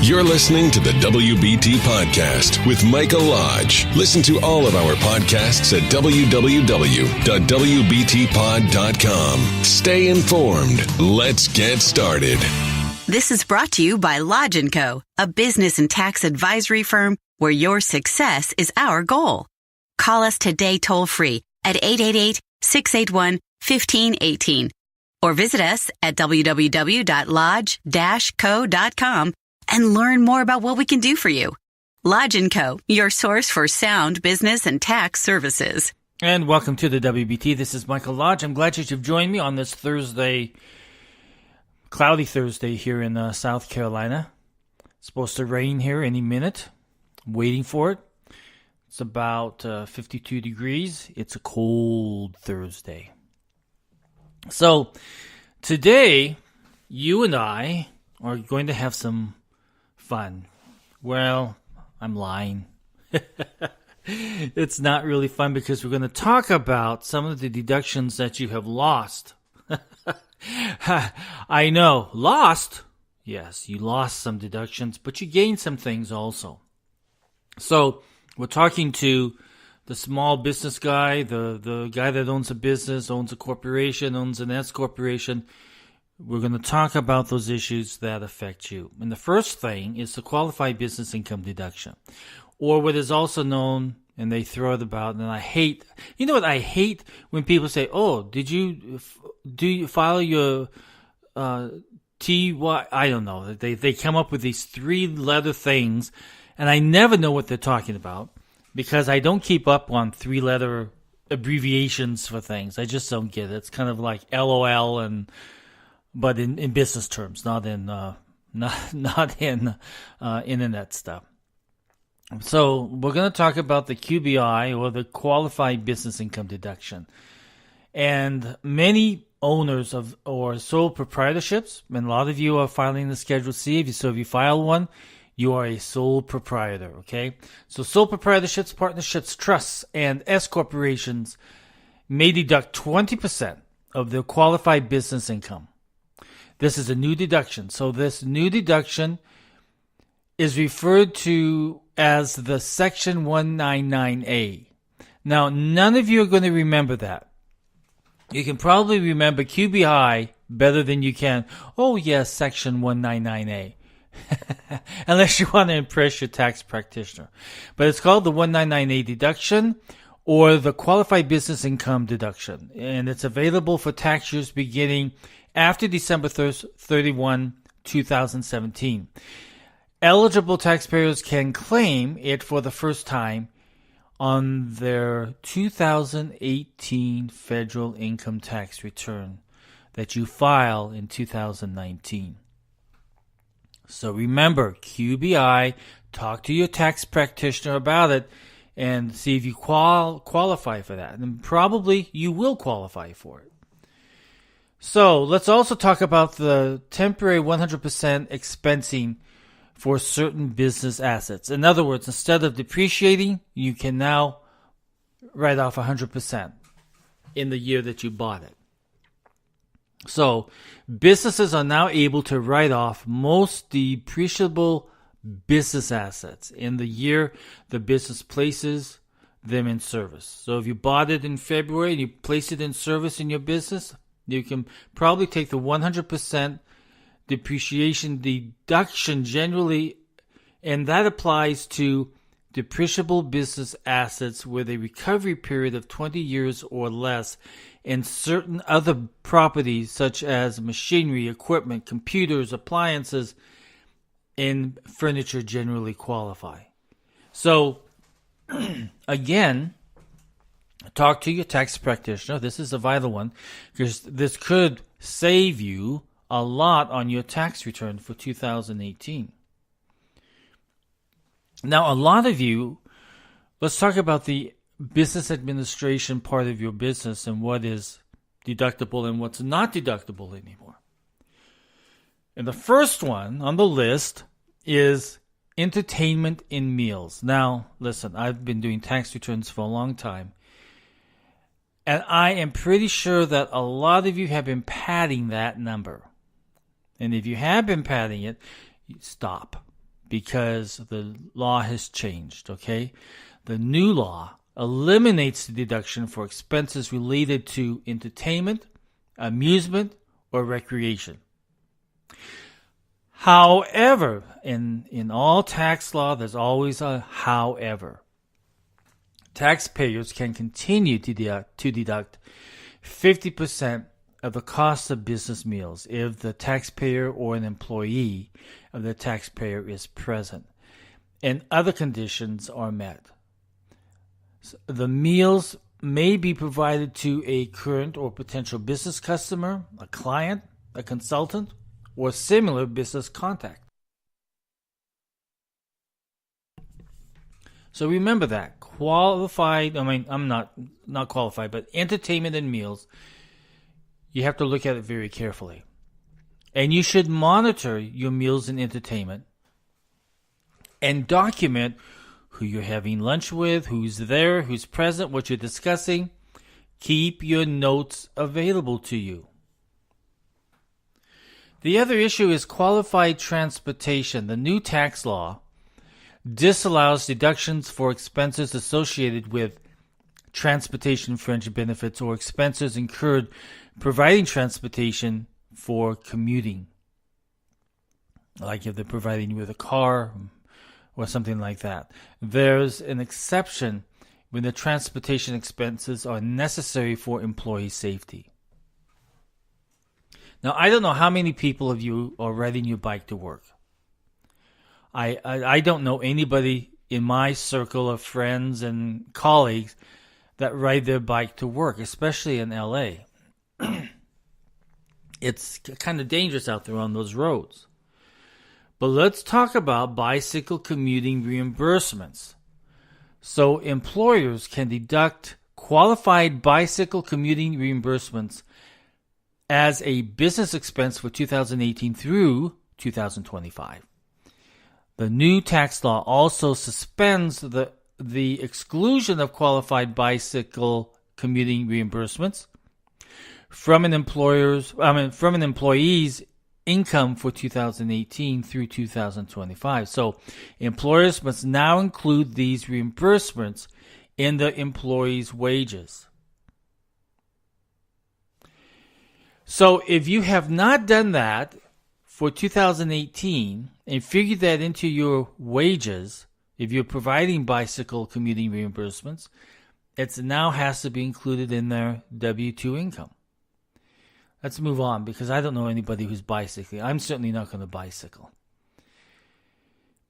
You're listening to the WBT Podcast with Michael Lodge. Listen to all of our podcasts at www.wbtpod.com. Stay informed. Let's get started. This is brought to you by Lodge & Co., a business and tax advisory firm where your success is our goal. Call us today toll-free at 888-681-1518 or visit us at www.lodge-co.com and learn more about what we can do for you. Lodge & Co., your source for sound business and tax services. And welcome to the WBT. This is Michael Lodge. I'm glad that you've joined me on this Thursday, cloudy Thursday here in South Carolina. It's supposed to rain here any minute. I'm waiting for it. It's about 52 degrees. It's a cold Thursday. So today, you and I are going to have some fun. Well, I'm lying. It's not really fun because we're going to talk about some of the deductions that you have lost. I know, lost? Yes, you lost some deductions, but you gained some things also. So, we're talking to the small business guy, the guy that owns a business, owns a corporation, owns an S corporation. We're going to talk about those issues that affect you. And the first thing is the qualified business income deduction, or what is also known, and they throw it about, and I hate, you know what I hate when people say, oh, do you file your TY? I don't know. They come up with these 3-letter things, and I never know what they're talking about because I don't keep up on 3-letter abbreviations for things. I just don't get it. It's kind of like LOL but in business terms, not in internet stuff. So we're going to talk about the QBI, or the Qualified Business Income Deduction. And many owners of or sole proprietorships, and a lot of you are filing the Schedule C. If you file one, you are a sole proprietor, okay? So sole proprietorships, partnerships, trusts, and S corporations may deduct 20% of their qualified business income. This is a new deduction. So this new deduction is referred to as the Section 199A. Now, none of you are going to remember that. You can probably remember QBI better than you can, oh yes, Section 199A. Unless you want to impress your tax practitioner. But it's called the 199A deduction, or the Qualified Business Income Deduction. And it's available for tax years beginning after December 31, 2017. Eligible taxpayers can claim it for the first time on their 2018 federal income tax return that you file in 2019. So remember, QBI, talk to your tax practitioner about it and see if you qualify for that. And probably you will qualify for it. So let's also talk about the temporary 100% expensing for certain business assets. In other words, instead of depreciating, you can now write off 100% in the year that you bought it. So businesses are now able to write off most depreciable business assets in the year the business places them in service. So if you bought it in February and you placed it in service in your business, you can probably take the 100% depreciation deduction generally, and that applies to depreciable business assets with a recovery period of 20 years or less, and certain other properties such as machinery, equipment, computers, appliances, and furniture generally qualify. So, again, talk to your tax practitioner. This is a vital one because this could save you a lot on your tax return for 2018. Now, a lot of you, let's talk about the business administration part of your business and what is deductible and what's not deductible anymore. And the first one on the list is entertainment and meals. Now, listen, I've been doing tax returns for a long time, and I am pretty sure that a lot of you have been padding that number. And if you have been padding it, stop. because the law has changed, okay? The new law eliminates the deduction for expenses related to entertainment, amusement, or recreation. However, in all tax law, there's always a however. Taxpayers can continue to deduct 50% of the cost of business meals if the taxpayer or an employee of the taxpayer is present and other conditions are met. The meals may be provided to a current or potential business customer, a client, a consultant, or similar business contact. So remember that. I'm not qualified, but entertainment and meals, you have to look at it very carefully. And you should monitor your meals and entertainment and document who you're having lunch with, who's there, who's present, what you're discussing. Keep your notes available to you. The other issue is qualified transportation. The new tax law disallows deductions for expenses associated with transportation fringe benefits or expenses incurred providing transportation for commuting. Like if they're providing you with a car or something like that. There's an exception when the transportation expenses are necessary for employee safety. Now, I don't know how many people of you are riding your bike to work. I don't know anybody in my circle of friends and colleagues that ride their bike to work, especially in LA. It's kind of dangerous out there on those roads. But let's talk about bicycle commuting reimbursements. So employers can deduct qualified bicycle commuting reimbursements as a business expense for 2018 through 2025. The new tax law also suspends the exclusion of qualified bicycle commuting reimbursements from an employee's income for 2018 through 2025. So employers must now include these reimbursements in the employee's wages. So if you have not done that for 2018 and figured that into your wages, if you're providing bicycle commuting reimbursements, it now has to be included in their W-2 income. Let's move on because I don't know anybody who's bicycling. I'm certainly not going to bicycle.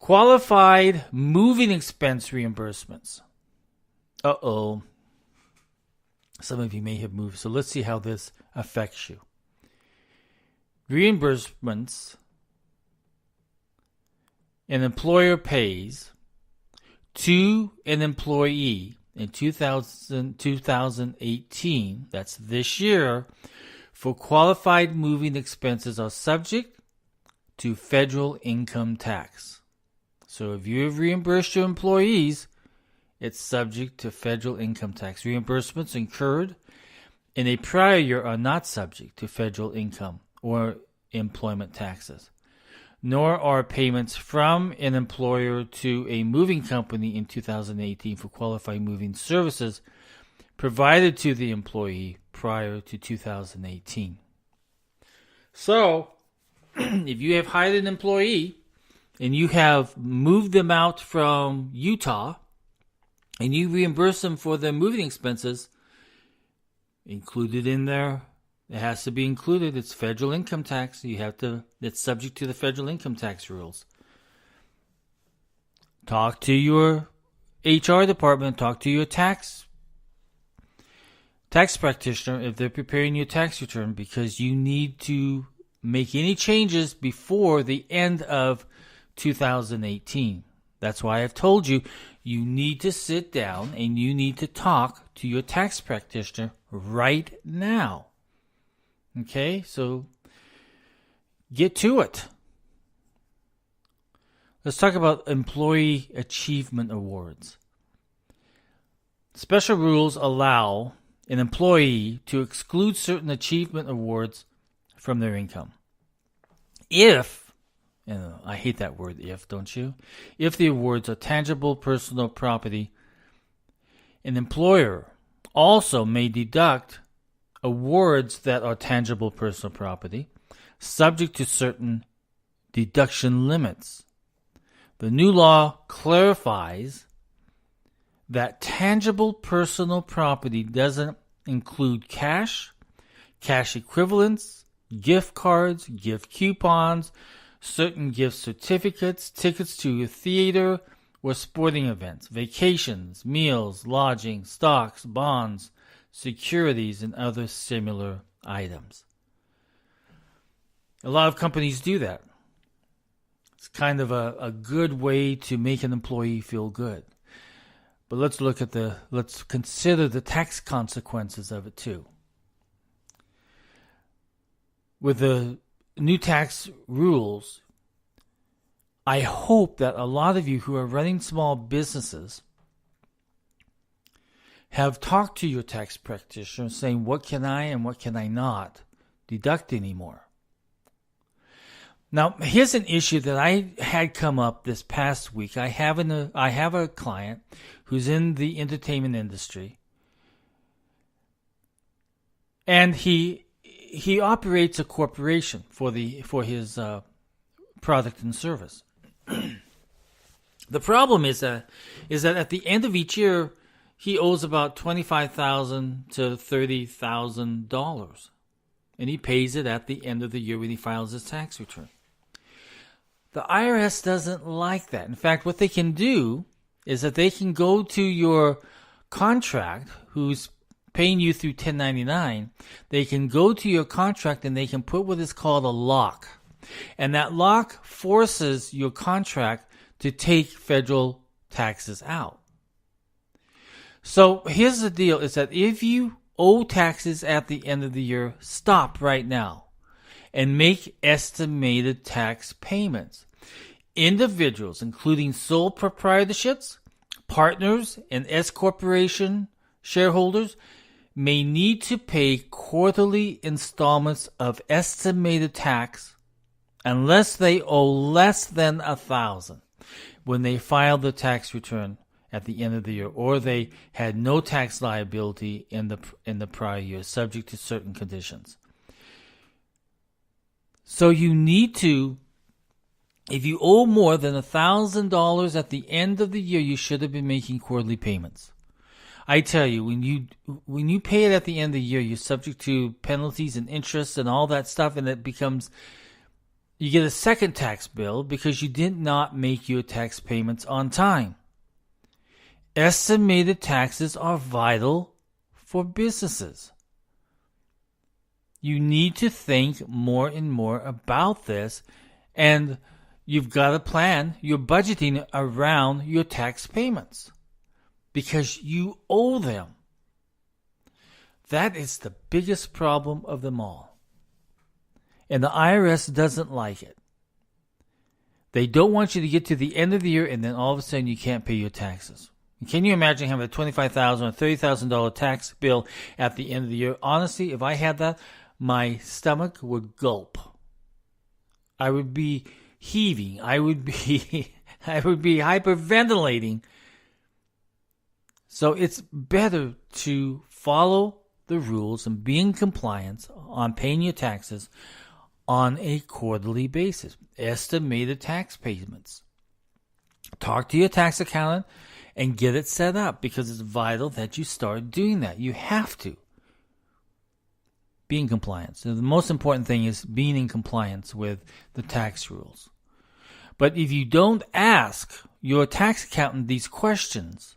Qualified moving expense reimbursements. Uh-oh. Some of you may have moved, so let's see how this affects you. Reimbursements an employer pays to an employee in 2018, that's this year, for qualified moving expenses are subject to federal income tax. So if you have reimbursed your employees, it's subject to federal income tax. Reimbursements incurred in a prior year are not subject to federal income or employment taxes, nor are payments from an employer to a moving company in 2018 for qualified moving services provided to the employee prior to 2018. So, if you have hired an employee and you have moved them out from Utah and you reimburse them for their moving expenses, included in there, it has to be included. It's federal income tax. It's subject to the federal income tax rules. Talk to your HR department. Talk to your tax practitioner if they're preparing your tax return, because you need to make any changes before the end of 2018. That's why I've told you need to sit down and you need to talk to your tax practitioner right now. Okay, so get to it. Let's talk about employee achievement awards. Special rules allow an employee to exclude certain achievement awards from their income. If, and I hate that word if, don't you? If the awards are tangible personal property, an employer also may deduct awards that are tangible personal property, subject to certain deduction limits. The new law clarifies that tangible personal property doesn't include cash, cash equivalents, gift cards, gift coupons, certain gift certificates, tickets to a theater or sporting events, vacations, meals, lodging, stocks, bonds, securities, and other similar items. A lot of companies do that. It's kind of a good way to make an employee feel good. But let's consider the tax consequences of it too. With the new tax rules, I hope that a lot of you who are running small businesses have talked to your tax practitioner saying, what can I and what can I not deduct anymore? Now, here's an issue that I had come up this past week. I have a client who's in the entertainment industry, and he operates a corporation for his product and service. The problem is that at the end of each year, he owes about $25,000 to $30,000, and he pays it at the end of the year when he files his tax return. The IRS doesn't like that. In fact, what they can do is that they can go to your contract, who's paying you through 1099, they can go to your contract and they can put what is called a lock. And that lock forces your contract to take federal taxes out. So here's the deal, is that if you owe taxes at the end of the year, stop right now and make estimated tax payments. Individuals, including sole proprietorships, partners, and S-corporation shareholders, may need to pay quarterly installments of estimated tax unless they owe less than $1,000 when they file the tax return at the end of the year, or they had no tax liability in the prior year, subject to certain conditions. So you need to, if you owe more than $1,000 at the end of the year, you should have been making quarterly payments. I tell you, when you pay it at the end of the year, you're subject to penalties and interest and all that stuff, and it becomes, you get a second tax bill because you did not make your tax payments on time. Estimated taxes are vital for businesses. You need to think more and more about this, and you've got to plan your budgeting around your tax payments because you owe them. That is the biggest problem of them all. And the IRS doesn't like it. They don't want you to get to the end of the year and then all of a sudden you can't pay your taxes. Can you imagine having a $25,000 or $30,000 tax bill at the end of the year? Honestly, if I had that, my stomach would gulp. I would be heaving. I would be hyperventilating. So it's better to follow the rules and be in compliance on paying your taxes on a quarterly basis. Estimated tax payments. Talk to your tax accountant and get it set up because it's vital that you start doing that. You have to be in compliance. So the most important thing is being in compliance with the tax rules. But if you don't ask your tax accountant these questions,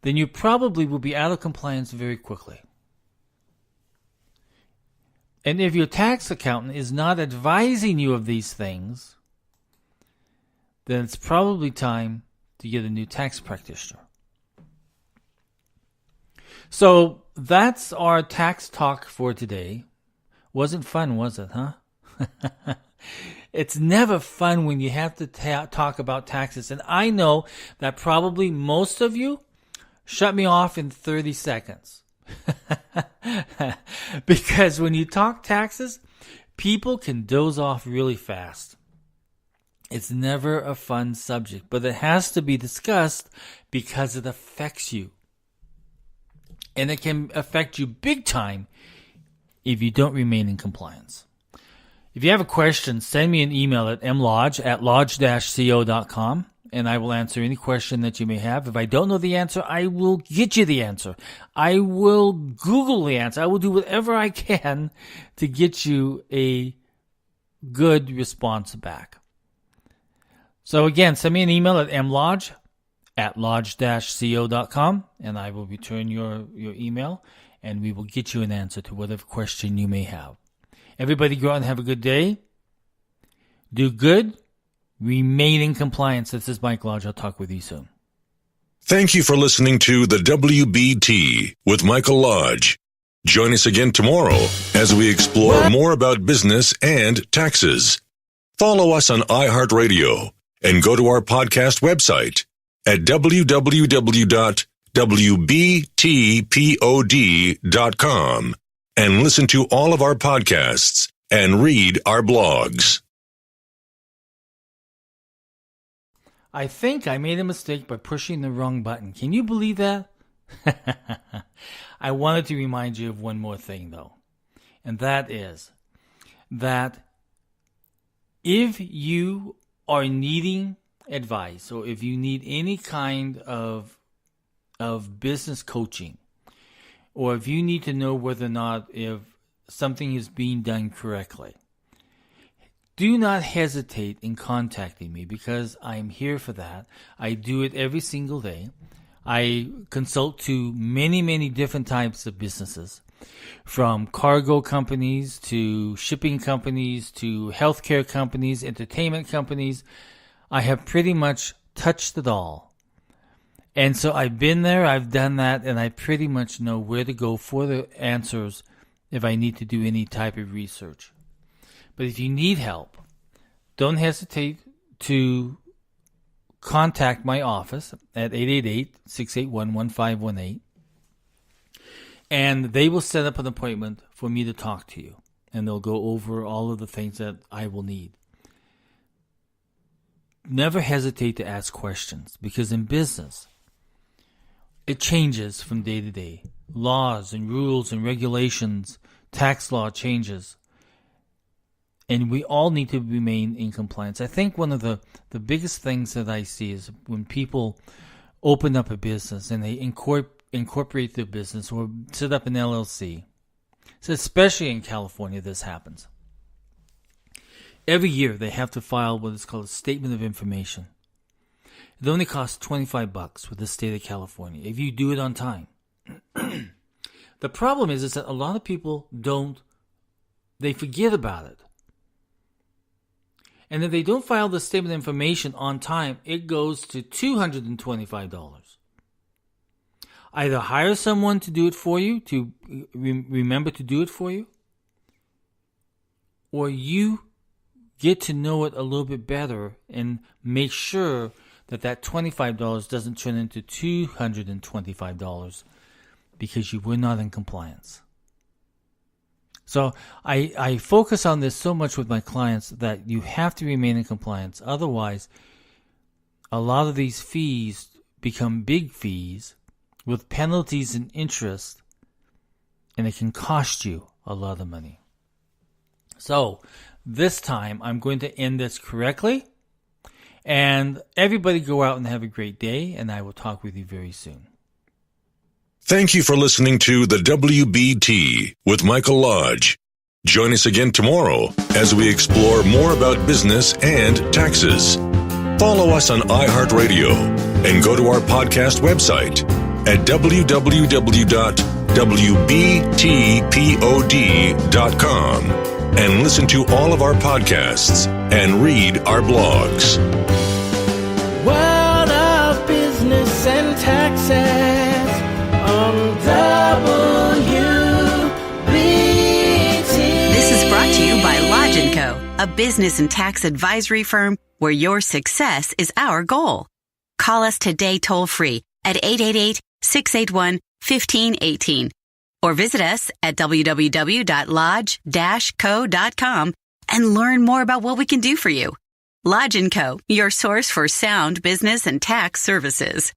then you probably will be out of compliance very quickly. And if your tax accountant is not advising you of these things, then it's probably time to get a new tax practitioner. So that's our tax talk for today. Wasn't fun, was it, huh? It's never fun when you have to talk about taxes. And I know that probably most of you shut me off in 30 seconds. Because when you talk taxes, People can doze off really fast. It's never a fun subject, but it has to be discussed because it affects you. And it can affect you big time if you don't remain in compliance. If you have a question, send me an email at mlodge@lodge-co.com, and I will answer any question that you may have. If I don't know the answer, I will get you the answer. I will Google the answer. I will do whatever I can to get you a good response back. So again, send me an email at mlodge@lodge-co.com, and I will return your email, and we will get you an answer to whatever question you may have. Everybody go out and have a good day. Do good. Remain in compliance. This is Mike Lodge. I'll talk with you soon. Thank you for listening to the WBT with Michael Lodge. Join us again tomorrow as we explore more about business and taxes. Follow us on iHeartRadio and go to our podcast website at www.wbtpod.com and listen to all of our podcasts and read our blogs. I think I made a mistake by pushing the wrong button. Can you believe that? I wanted to remind you of one more thing, though. And that is that if you are needing advice, or if you need any kind of business coaching, or if you need to know whether or not if something is being done correctly, do not hesitate in contacting me, because I'm here for that. I do it every single day. I consult to many, many different types of businesses, from cargo companies to shipping companies to healthcare companies, entertainment companies. I have pretty much touched it all. And so I've been there, I've done that, and I pretty much know where to go for the answers if I need to do any type of research. But if you need help, don't hesitate to contact my office at 888-681-1518, and they will set up an appointment for me to talk to you, and they'll go over all of the things that I will need. Never hesitate to ask questions, because in business, it changes from day to day. Laws and rules and regulations, tax law changes. And we all need to remain in compliance. I think one of the biggest things that I see is when people open up a business and they incorporate their business or set up an LLC. So especially in California, this happens. Every year they have to file what is called a statement of information. It only costs $25 with the state of California if you do it on time. The problem is that a lot of people they forget about it. And if they don't file the statement of information on time, it goes to $225. Either hire someone to do it for you, to remember to do it for you, or you get to know it a little bit better and make sure that $25 doesn't turn into $225 because you were not in compliance. So I focus on this so much with my clients that you have to remain in compliance. Otherwise, a lot of these fees become big fees with penalties and interest, and it can cost you a lot of money. So this time I'm going to end this correctly. And everybody go out and have a great day, and I will talk with you very soon. Thank you for listening to the WBT with Michael Lodge. Join us again tomorrow as we explore more about business and taxes. Follow us on iHeartRadio and go to our podcast website at www.wbtpod.com and listen to all of our podcasts and read our blogs. World of Business and Taxes on WBT. This is brought to you by Lodge & Co., a business and tax advisory firm where your success is our goal. Call us today toll-free at 888-681-1518 or visit us at www.lodge-co.com and learn more about what we can do for you. Lodge & Co., your source for sound business and tax services.